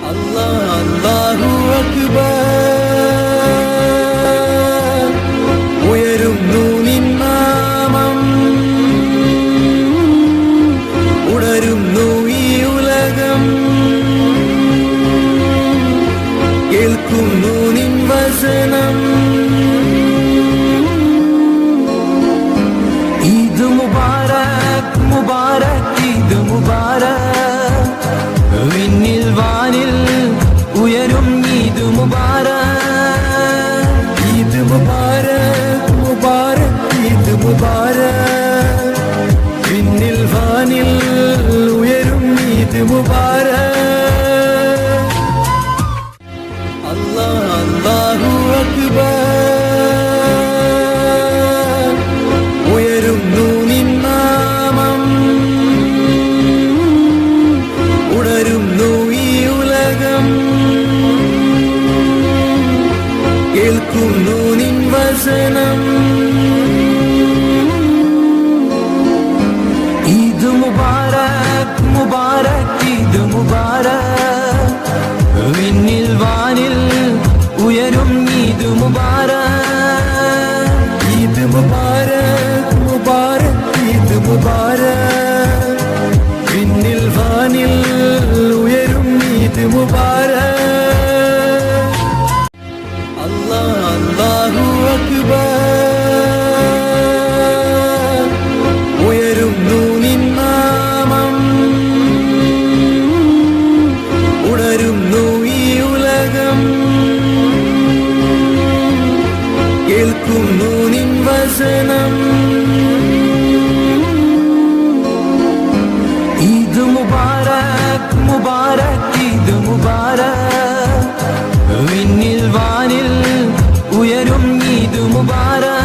അല്ലാഹു അക്ബർ ഉയരുന്നു നിൻ നാമം ഉണരുന്നു ഈ ഉലകം കേൾക്കുന്നു നിൻ വചനം ഈദ് മുബാരക് മുബാരക് ഈദ് മുബാരക് വിണ്ണിൽ വാനിൽ ഉയരും ഈദ് മുബാരക് ഈദ് മുബാരക് മുബാരക് ഈദ് മുബാരക് വിണ്ണിൽ വാനിൽ ഉയരും ഈദ് മുബാരക് അല്ലാഹു അക്ബർ ഉയരുന്നു നിൻ നാമം ഉണരുന്നു ഈ ഉലകം കേൾക്കുന്നു നിൻ വചനം ഈദ് മുബാരക് മുബാരക് ഈദ് മുബാരക് വിണ്ണിൽ വാനിൽ ഉയരും ഈദ് മുബാരക് ഈദ് മുബാരക് മുബാരക് ഈദ് മുബാരക് വിണ്ണിൽ വാനിൽ ഉയരും ഈദ് മുബാരക് അല്ലാഹു അക്ബർ ഉയരുന്നു നിൻ നാമം ഉണരുന്നു ഈ ഉലകം കേൾക്കുന്നു നിൻ വചനം ഈദ് മുബാരക് മുബാരക് ഈദ് മുബാരക് വിണ്ണിൽ വാനിൽ ഉയരും ഈദ് മുബാരക്